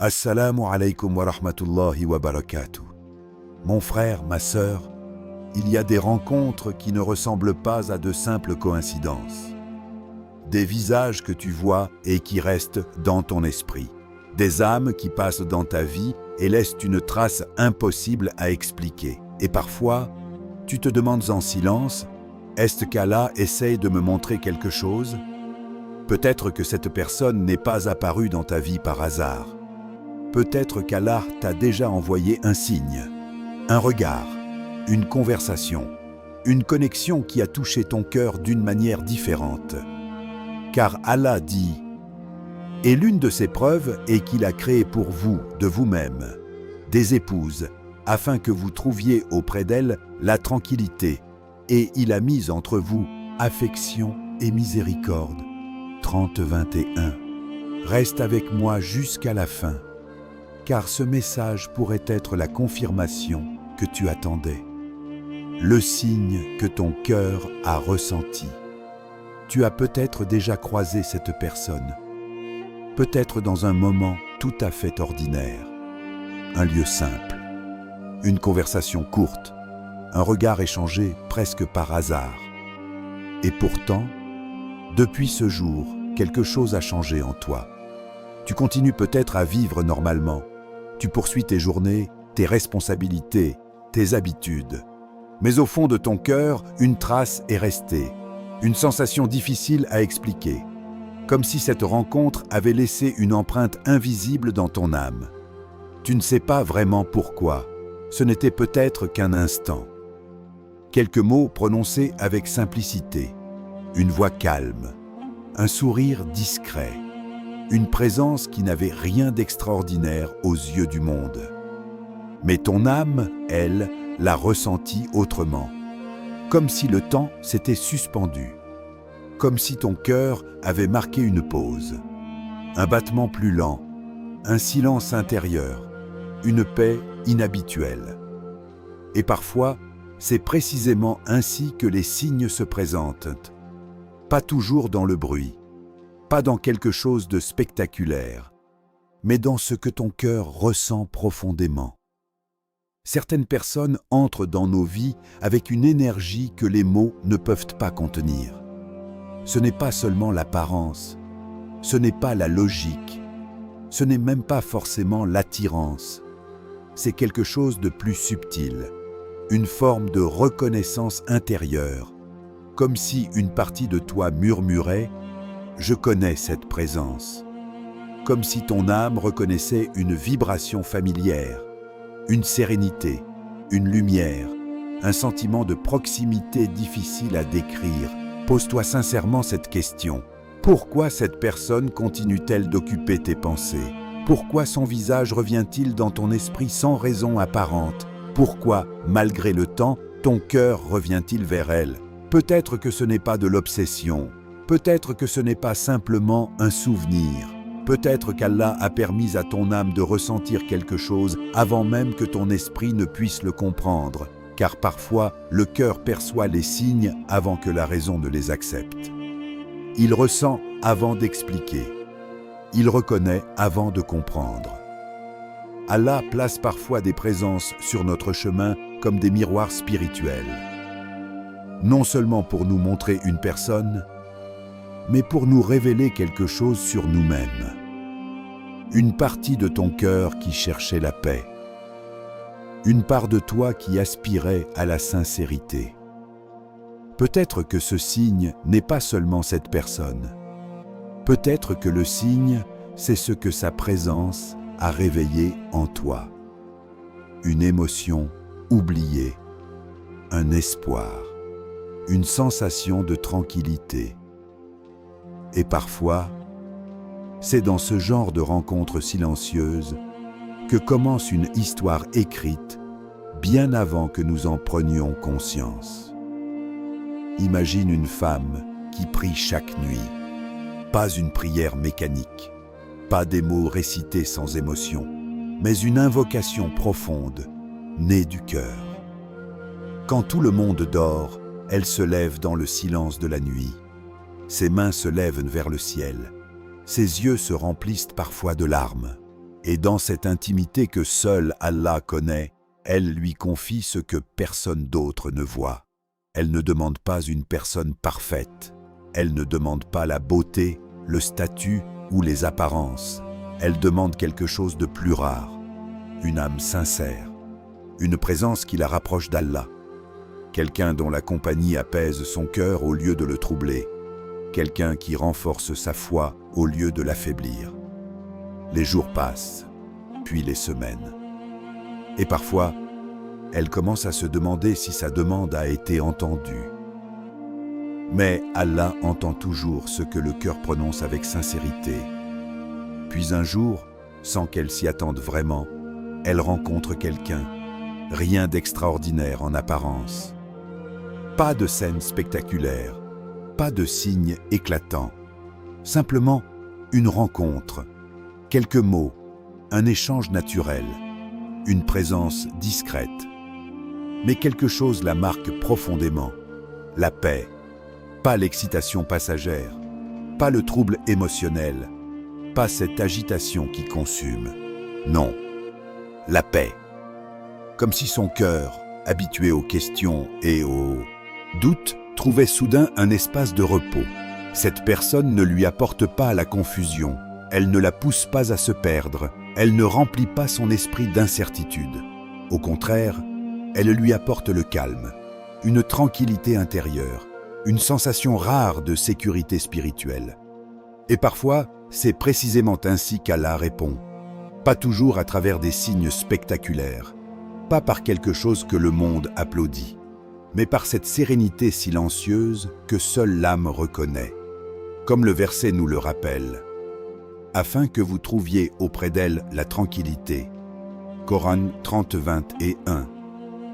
Assalamu alaikum wa rahmatullahi wa barakatuh. Mon frère, ma sœur, il y a des rencontres qui ne ressemblent pas à de simples coïncidences. Des visages que tu vois et qui restent dans ton esprit. Des âmes qui passent dans ta vie et laissent une trace impossible à expliquer. Et parfois, tu te demandes en silence, est-ce qu'Allah essaye de me montrer quelque chose? Peut-être que cette personne n'est pas apparue dans ta vie par hasard. Peut-être qu'Allah t'a déjà envoyé un signe, un regard, une conversation, une connexion qui a touché ton cœur d'une manière différente. Car Allah dit, et l'une de ses preuves est qu'il a créé pour vous, de vous-même, des épouses, afin que vous trouviez auprès d'elles la tranquillité, et il a mis entre vous affection et miséricorde. 30-21. Reste avec moi jusqu'à la fin, car ce message pourrait être la confirmation que tu attendais, le signe que ton cœur a ressenti. Tu as peut-être déjà croisé cette personne, peut-être dans un moment tout à fait ordinaire, un lieu simple, une conversation courte, un regard échangé presque par hasard. Et pourtant, depuis ce jour, quelque chose a changé en toi. Tu continues peut-être à vivre normalement. Tu poursuis tes journées, tes responsabilités, tes habitudes. Mais au fond de ton cœur, une trace est restée, une sensation difficile à expliquer, comme si cette rencontre avait laissé une empreinte invisible dans ton âme. Tu ne sais pas vraiment pourquoi, ce n'était peut-être qu'un instant. Quelques mots prononcés avec simplicité, une voix calme, un sourire discret, une présence qui n'avait rien d'extraordinaire aux yeux du monde. Mais ton âme, elle, l'a ressenti autrement, comme si le temps s'était suspendu, comme si ton cœur avait marqué une pause, un battement plus lent, un silence intérieur, une paix inhabituelle. Et parfois, c'est précisément ainsi que les signes se présentent, pas toujours dans le bruit, pas dans quelque chose de spectaculaire, mais dans ce que ton cœur ressent profondément. Certaines personnes entrent dans nos vies avec une énergie que les mots ne peuvent pas contenir. Ce n'est pas seulement l'apparence, ce n'est pas la logique, ce n'est même pas forcément l'attirance. C'est quelque chose de plus subtil, une forme de reconnaissance intérieure, comme si une partie de toi murmurait « Je connais cette présence », comme si ton âme reconnaissait une vibration familière, une sérénité, une lumière, un sentiment de proximité difficile à décrire. Pose-toi sincèrement cette question. Pourquoi cette personne continue-t-elle d'occuper tes pensées? Pourquoi son visage revient-il dans ton esprit sans raison apparente? Pourquoi, malgré le temps, ton cœur revient-il vers elle? Peut-être que ce n'est pas de l'obsession, peut-être que ce n'est pas simplement un souvenir. Peut-être qu'Allah a permis à ton âme de ressentir quelque chose avant même que ton esprit ne puisse le comprendre, car parfois le cœur perçoit les signes avant que la raison ne les accepte. Il ressent avant d'expliquer. Il reconnaît avant de comprendre. Allah place parfois des présences sur notre chemin comme des miroirs spirituels. Non seulement pour nous montrer une personne, mais pour nous révéler quelque chose sur nous-mêmes. Une partie de ton cœur qui cherchait la paix. Une part de toi qui aspirait à la sincérité. Peut-être que ce signe n'est pas seulement cette personne. Peut-être que le signe, c'est ce que sa présence a réveillé en toi. Une émotion oubliée, un espoir, une sensation de tranquillité. Et parfois, c'est dans ce genre de rencontres silencieuses que commence une histoire écrite bien avant que nous en prenions conscience. Imagine une femme qui prie chaque nuit. Pas une prière mécanique, pas des mots récités sans émotion, mais une invocation profonde, née du cœur. Quand tout le monde dort, elle se lève dans le silence de la nuit. Ses mains se lèvent vers le ciel. Ses yeux se remplissent parfois de larmes. Et dans cette intimité que seul Allah connaît, elle lui confie ce que personne d'autre ne voit. Elle ne demande pas une personne parfaite. Elle ne demande pas la beauté, le statut ou les apparences. Elle demande quelque chose de plus rare, une âme sincère, une présence qui la rapproche d'Allah. Quelqu'un dont la compagnie apaise son cœur au lieu de le troubler. Quelqu'un qui renforce sa foi au lieu de l'affaiblir. Les jours passent, puis les semaines. Et parfois, elle commence à se demander si sa demande a été entendue. Mais Allah entend toujours ce que le cœur prononce avec sincérité. Puis un jour, sans qu'elle s'y attende vraiment, elle rencontre quelqu'un. Rien d'extraordinaire en apparence. Pas de scène spectaculaire, pas de signe éclatant. Simplement une rencontre, quelques mots, un échange naturel, une présence discrète. Mais quelque chose la marque profondément, la paix, pas l'excitation passagère, pas le trouble émotionnel, pas cette agitation qui consume. Non, la paix. Comme si son cœur, habitué aux questions et aux doutes, trouvait soudain un espace de repos. Cette personne ne lui apporte pas la confusion, elle ne la pousse pas à se perdre, elle ne remplit pas son esprit d'incertitude. Au contraire, elle lui apporte le calme, une tranquillité intérieure, une sensation rare de sécurité spirituelle. Et parfois, c'est précisément ainsi qu'Allah répond. Pas toujours à travers des signes spectaculaires, pas par quelque chose que le monde applaudit, mais par cette sérénité silencieuse que seule l'âme reconnaît. Comme le verset nous le rappelle, « Afin que vous trouviez auprès d'elle la tranquillité » Coran 30, 21.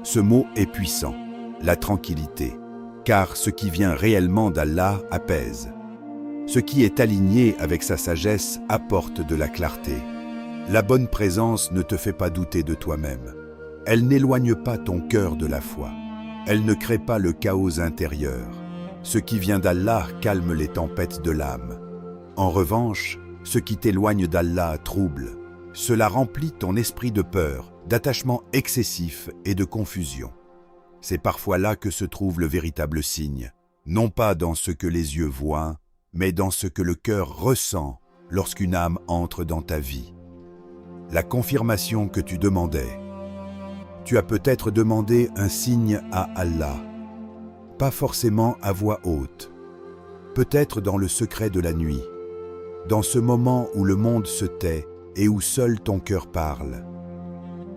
Ce mot est puissant, la tranquillité, car ce qui vient réellement d'Allah apaise. Ce qui est aligné avec sa sagesse apporte de la clarté. La bonne présence ne te fait pas douter de toi-même. Elle n'éloigne pas ton cœur de la foi. Elle ne crée pas le chaos intérieur. Ce qui vient d'Allah calme les tempêtes de l'âme. En revanche, ce qui t'éloigne d'Allah trouble. Cela remplit ton esprit de peur, d'attachement excessif et de confusion. C'est parfois là que se trouve le véritable signe, non pas dans ce que les yeux voient, mais dans ce que le cœur ressent lorsqu'une âme entre dans ta vie. La confirmation que tu demandais. Tu as peut-être demandé un signe à Allah, pas forcément à voix haute, peut-être dans le secret de la nuit, dans ce moment où le monde se tait et où seul ton cœur parle.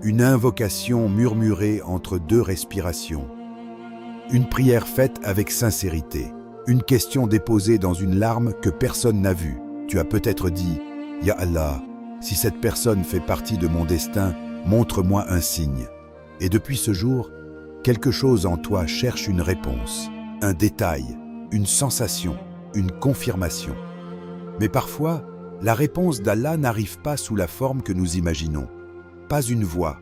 Une invocation murmurée entre deux respirations, une prière faite avec sincérité, une question déposée dans une larme que personne n'a vue. Tu as peut-être dit « Ya Allah, si cette personne fait partie de mon destin, montre-moi un signe. » Et depuis ce jour, quelque chose en toi cherche une réponse, un détail, une sensation, une confirmation. Mais parfois, la réponse d'Allah n'arrive pas sous la forme que nous imaginons. Pas une voix,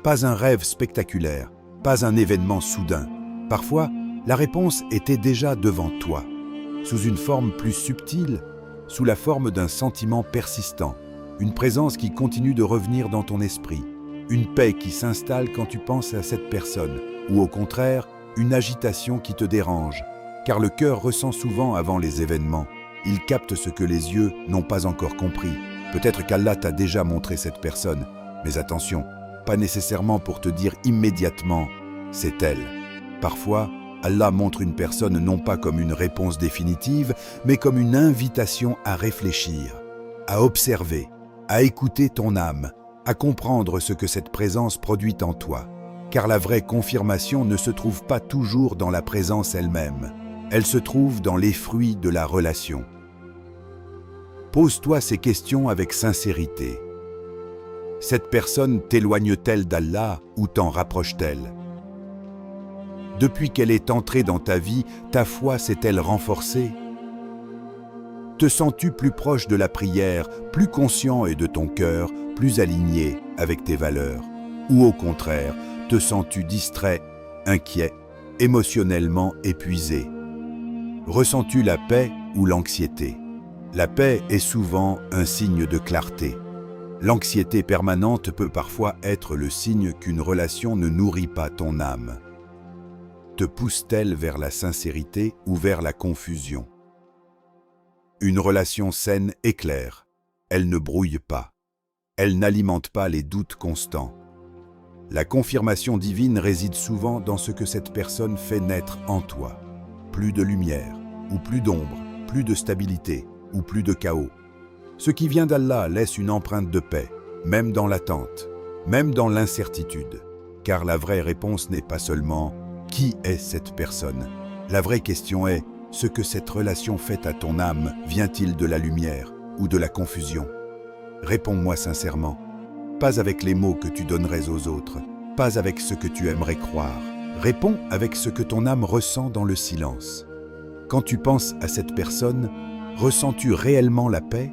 pas un rêve spectaculaire, pas un événement soudain. Parfois, la réponse était déjà devant toi, sous une forme plus subtile, sous la forme d'un sentiment persistant, une présence qui continue de revenir dans ton esprit, une paix qui s'installe quand tu penses à cette personne, ou au contraire, une agitation qui te dérange, car le cœur ressent souvent avant les événements. Il capte ce que les yeux n'ont pas encore compris. Peut-être qu'Allah t'a déjà montré cette personne, mais attention, pas nécessairement pour te dire immédiatement « c'est elle ». Parfois, Allah montre une personne non pas comme une réponse définitive, mais comme une invitation à réfléchir, à observer, à écouter ton âme, à comprendre ce que cette présence produit en toi. Car la vraie confirmation ne se trouve pas toujours dans la présence elle-même. Elle se trouve dans les fruits de la relation. Pose-toi ces questions avec sincérité. Cette personne t'éloigne-t-elle d'Allah ou t'en rapproche-t-elle? Depuis qu'elle est entrée dans ta vie, ta foi s'est-elle renforcée? Te sens-tu plus proche de la prière, plus conscient et de ton cœur, plus aligné avec tes valeurs? Ou au contraire, te sens-tu distrait, inquiet, émotionnellement épuisé? Ressens-tu la paix ou l'anxiété? La paix est souvent un signe de clarté. L'anxiété permanente peut parfois être le signe qu'une relation ne nourrit pas ton âme. Te pousse-t-elle vers la sincérité ou vers la confusion? Une relation saine est claire. Elle ne brouille pas. Elle n'alimente pas les doutes constants. La confirmation divine réside souvent dans ce que cette personne fait naître en toi. Plus de lumière, ou plus d'ombre, plus de stabilité, ou plus de chaos. Ce qui vient d'Allah laisse une empreinte de paix, même dans l'attente, même dans l'incertitude. Car la vraie réponse n'est pas seulement « Qui est cette personne ?» La vraie question est « Ce que cette relation fait à ton âme vient-il de la lumière ou de la confusion ?» Réponds-moi sincèrement. Pas avec les mots que tu donnerais aux autres, pas avec ce que tu aimerais croire. Réponds avec ce que ton âme ressent dans le silence. Quand tu penses à cette personne, ressens-tu réellement la paix?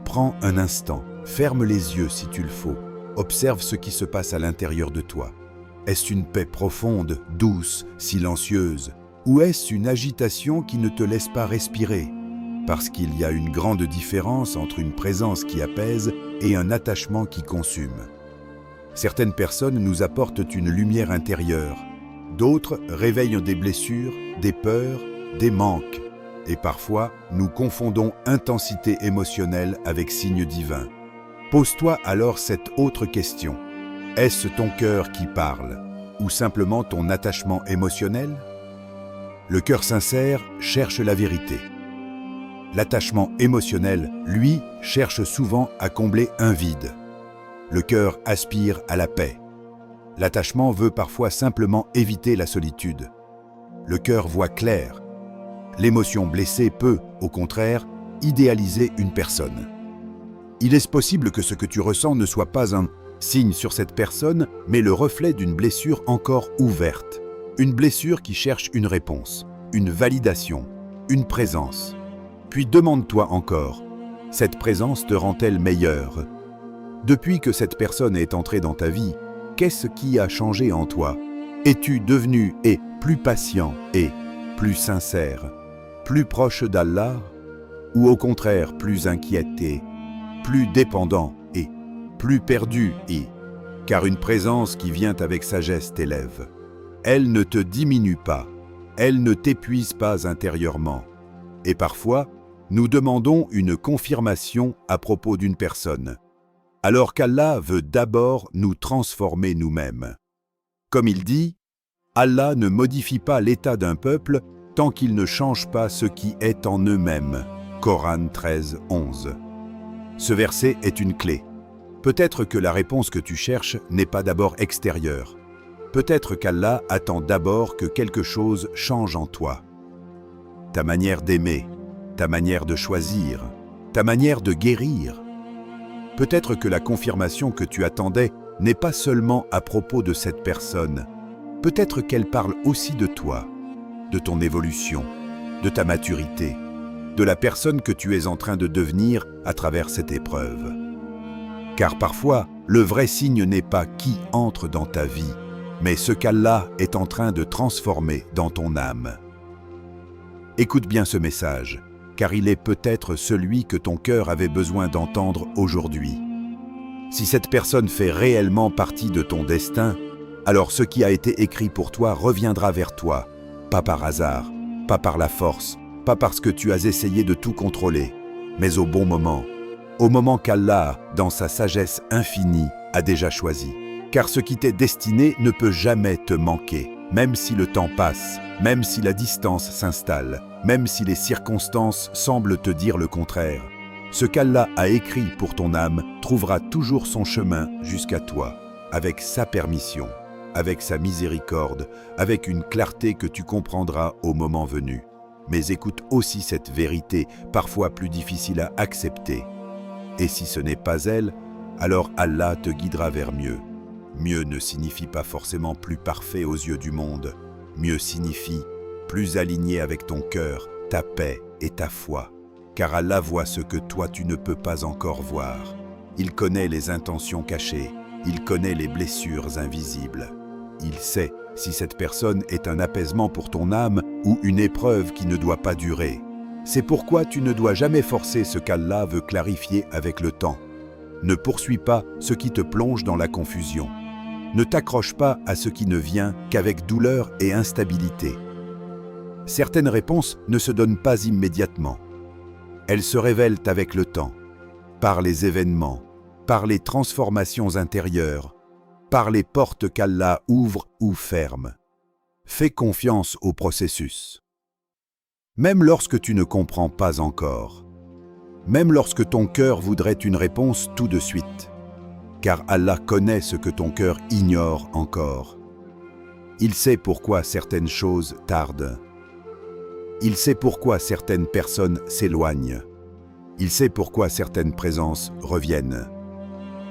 Prends un instant, ferme les yeux si tu le faut, observe ce qui se passe à l'intérieur de toi. Est-ce une paix profonde, douce, silencieuse, ou est-ce une agitation qui ne te laisse pas respirer? Parce qu'il y a une grande différence entre une présence qui apaise et un attachement qui consume. Certaines personnes nous apportent une lumière intérieure, d'autres réveillent des blessures, des peurs, des manques. Et parfois, nous confondons intensité émotionnelle avec signe divin. Pose-toi alors cette autre question. Est-ce ton cœur qui parle, ou simplement ton attachement émotionnel? Le cœur sincère cherche la vérité. L'attachement émotionnel, lui, cherche souvent à combler un vide. Le cœur aspire à la paix. L'attachement veut parfois simplement éviter la solitude. Le cœur voit clair. L'émotion blessée peut, au contraire, idéaliser une personne. Il est possible que ce que tu ressens ne soit pas un signe sur cette personne, mais le reflet d'une blessure encore ouverte. Une blessure qui cherche une réponse, une validation, une présence. Puis demande-toi encore, cette présence te rend-elle meilleure? Depuis que cette personne est entrée dans ta vie, qu'est-ce qui a changé en toi? Es-tu devenu plus patient et plus sincère? Plus proche d'Allah, ou au contraire plus inquiété, plus dépendant et plus perdu car une présence qui vient avec sagesse t'élève. Elle ne te diminue pas, elle ne t'épuise pas intérieurement. Et parfois, nous demandons une confirmation à propos d'une personne, alors qu'Allah veut d'abord nous transformer nous-mêmes. Comme il dit, Allah ne modifie pas l'état d'un peuple tant qu'ils ne changent pas ce qui est en eux-mêmes. Coran 13, 11. Ce verset est une clé. Peut-être que la réponse que tu cherches n'est pas d'abord extérieure. Peut-être qu'Allah attend d'abord que quelque chose change en toi. Ta manière d'aimer, ta manière de choisir, ta manière de guérir. Peut-être que la confirmation que tu attendais n'est pas seulement à propos de cette personne. Peut-être qu'elle parle aussi de toi, de ton évolution, de ta maturité, de la personne que tu es en train de devenir à travers cette épreuve. Car parfois, le vrai signe n'est pas qui entre dans ta vie, mais ce qu'Allah est en train de transformer dans ton âme. Écoute bien ce message, car il est peut-être celui que ton cœur avait besoin d'entendre aujourd'hui. Si cette personne fait réellement partie de ton destin, alors ce qui a été écrit pour toi reviendra vers toi, pas par hasard, pas par la force, pas parce que tu as essayé de tout contrôler, mais au bon moment qu'Allah, dans sa sagesse infinie, a déjà choisi. Car ce qui t'est destiné ne peut jamais te manquer, même si le temps passe, même si la distance s'installe, même si les circonstances semblent te dire le contraire. Ce qu'Allah a écrit pour ton âme trouvera toujours son chemin jusqu'à toi, avec sa permission, avec sa miséricorde, avec une clarté que tu comprendras au moment venu. Mais écoute aussi cette vérité, parfois plus difficile à accepter. Et si ce n'est pas elle, alors Allah te guidera vers mieux. Mieux ne signifie pas forcément plus parfait aux yeux du monde. Mieux signifie plus aligné avec ton cœur, ta paix et ta foi. Car Allah voit ce que toi tu ne peux pas encore voir. Il connaît les intentions cachées, il connaît les blessures invisibles. Il sait si cette personne est un apaisement pour ton âme ou une épreuve qui ne doit pas durer. C'est pourquoi tu ne dois jamais forcer ce qu'Allah veut clarifier avec le temps. Ne poursuis pas ce qui te plonge dans la confusion. Ne t'accroche pas à ce qui ne vient qu'avec douleur et instabilité. Certaines réponses ne se donnent pas immédiatement. Elles se révèlent avec le temps, par les événements, par les transformations intérieures, par les portes qu'Allah ouvre ou ferme. Fais confiance au processus. Même lorsque tu ne comprends pas encore, même lorsque ton cœur voudrait une réponse tout de suite, car Allah connaît ce que ton cœur ignore encore. Il sait pourquoi certaines choses tardent. Il sait pourquoi certaines personnes s'éloignent. Il sait pourquoi certaines présences reviennent.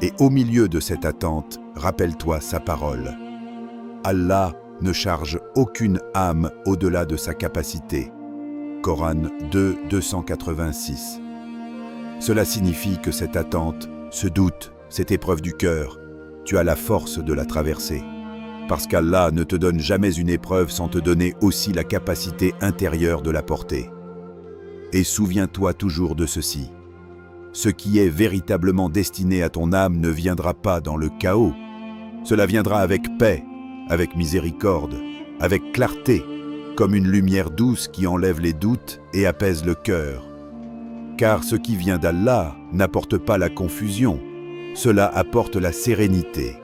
Et au milieu de cette attente, rappelle-toi sa parole. Allah ne charge aucune âme au-delà de sa capacité. Coran 2, 286. Cela signifie que cette attente, ce doute, cette épreuve du cœur, tu as la force de la traverser. Parce qu'Allah ne te donne jamais une épreuve sans te donner aussi la capacité intérieure de la porter. Et souviens-toi toujours de ceci. Ce qui est véritablement destiné à ton âme ne viendra pas dans le chaos. Cela viendra avec paix, avec miséricorde, avec clarté, comme une lumière douce qui enlève les doutes et apaise le cœur. Car ce qui vient d'Allah n'apporte pas la confusion, cela apporte la sérénité.